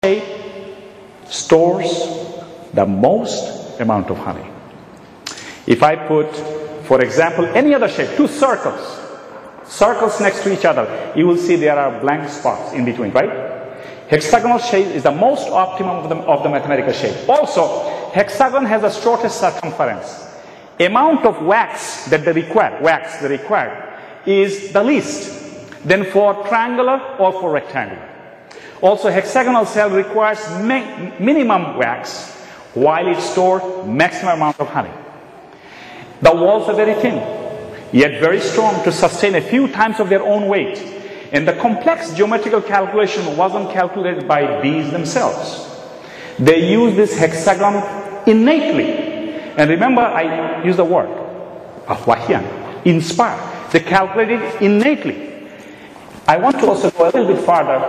shape stores the most amount of honey. If I put, for example, any other shape, two circles next to each other, you will see there are blank spots in between, right? Hexagonal shape is the most optimum of the mathematical shape. Also, hexagon has the shortest circumference. Amount of wax that they require, is the least than for triangular or for rectangular. Also, hexagonal cell requires minimum wax while it stores maximum amount of honey. The walls are very thin, yet very strong to sustain a few times of their own weight. And the complex geometrical calculation wasn't calculated by bees themselves. They use this hexagon innately. And remember, I use the word, ahwahyan, inspire. They calculate it innately. I want to also go a little bit farther.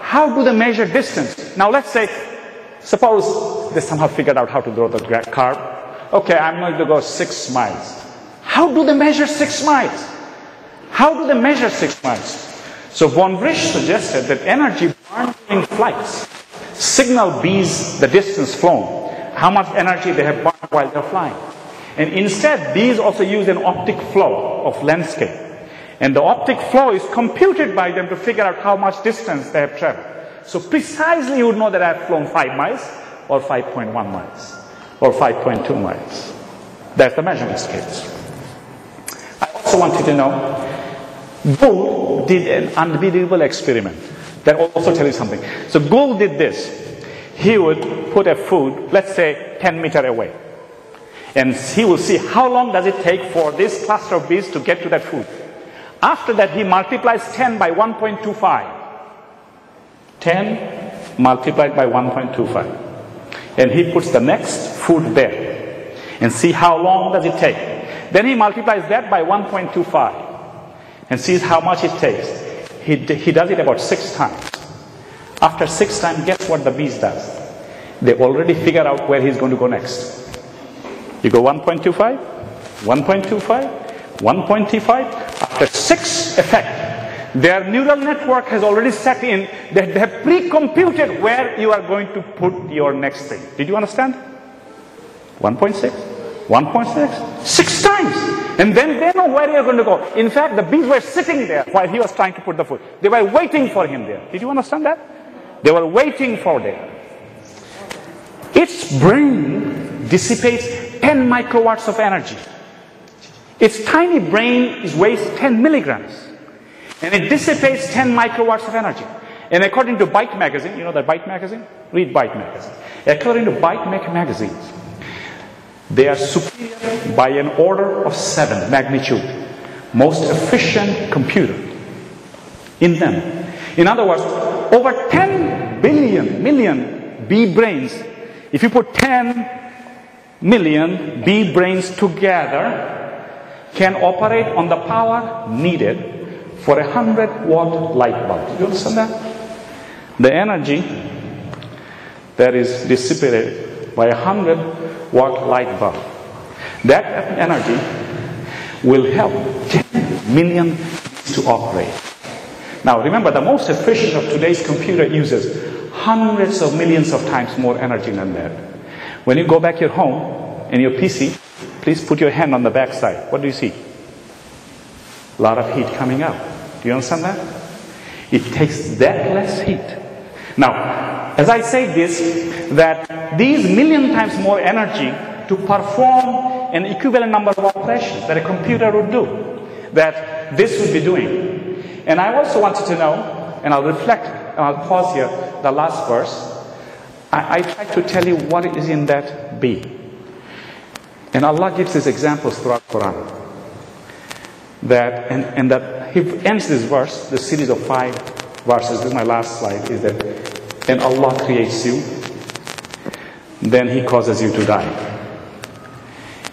How do they measure distance? Now let's say, suppose they somehow figured out how to throw the car. Okay, I'm going to go 6 miles. How do they measure 6 miles? How do they measure 6 miles? So von Wrich suggested that energy burned during flights signal bees the distance flown, how much energy they have burned while they're flying. And instead, bees also use an optic flow of landscape. And the optic flow is computed by them to figure out how much distance they have traveled. So precisely you would know that I've flown 5 miles, or 5.1 miles, or 5.2 miles. That's the measurement scales. I also want you to know, Gould did an unbelievable experiment that also tells you something. So Gould did this. He would put a food, let's say 10 meters away. And he will see how long does it take for this cluster of bees to get to that food. After that, he multiplies 10 by 1.25. 10 multiplied by 1.25. And he puts the next food there. And see how long does it take. Then he multiplies that by 1.25. And sees how much it takes. He does it about 6 times. After 6 times, guess what the bees does? They already figure out where he's going to go next. You go 1.25, 1.25, 1.25. After 6 effect, their neural network has already set in that they have pre-computed where you are going to put your next thing. Did you understand? 1.6, 1.6, 6 times. And then they know where you're going to go. In fact, the bees were sitting there while he was trying to put the food. They were waiting for him there. Did you understand that? They were waiting for there. Its brain dissipates 10 microwatts of energy. Its tiny brain weighs 10 milligrams. And it dissipates 10 microwatts of energy. And according to Byte magazine, you know that Byte magazine? Read Byte magazine. According to Byte magazine, they are superior by an order of 7 magnitude. Most efficient computer in them. In other words, over 10 million bee brains, if you put 10 million bee brains together, can operate on the power needed for a 100-watt light bulb. Do you understand that? The energy that is dissipated by a 100-watt light bulb, that energy will help 10 million to operate. Now remember, the most efficient of today's computer uses hundreds of millions of times more energy than that. When you go back your home and your PC, please put your hand on the back side. What do you see? A lot of heat coming out. Do you understand that? It takes that less heat. Now, as I say this, that these million times more energy to perform an equivalent number of operations that a computer would do, that this would be doing. And I also wanted to know, and I'll reflect, and I'll pause here, the last verse. I try to tell you what is in that bee. And Allah gives these examples throughout Quraan. That, and that He ends this verse, the series of 5 verses, this is my last slide, is that, and Allah creates you, then He causes you to die.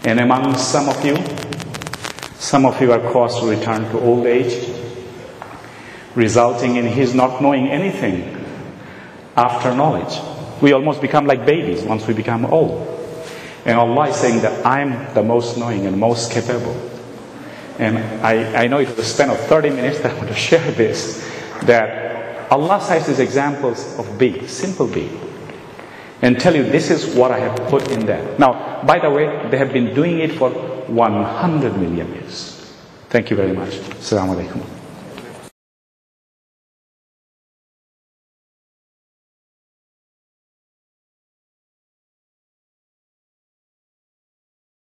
And among some of you are caused to return to old age, resulting in His not knowing anything after knowledge. We almost become like babies once we become old. And Allah is saying that I'm the most knowing and most capable. And I know it was a span of 30 minutes that I want to share this, that Allah cites these examples of beads, simple bead, and tell you this is what I have put in there. Now, by the way, they have been doing it for 100 million years. Thank you very much. Assalamu alaikum.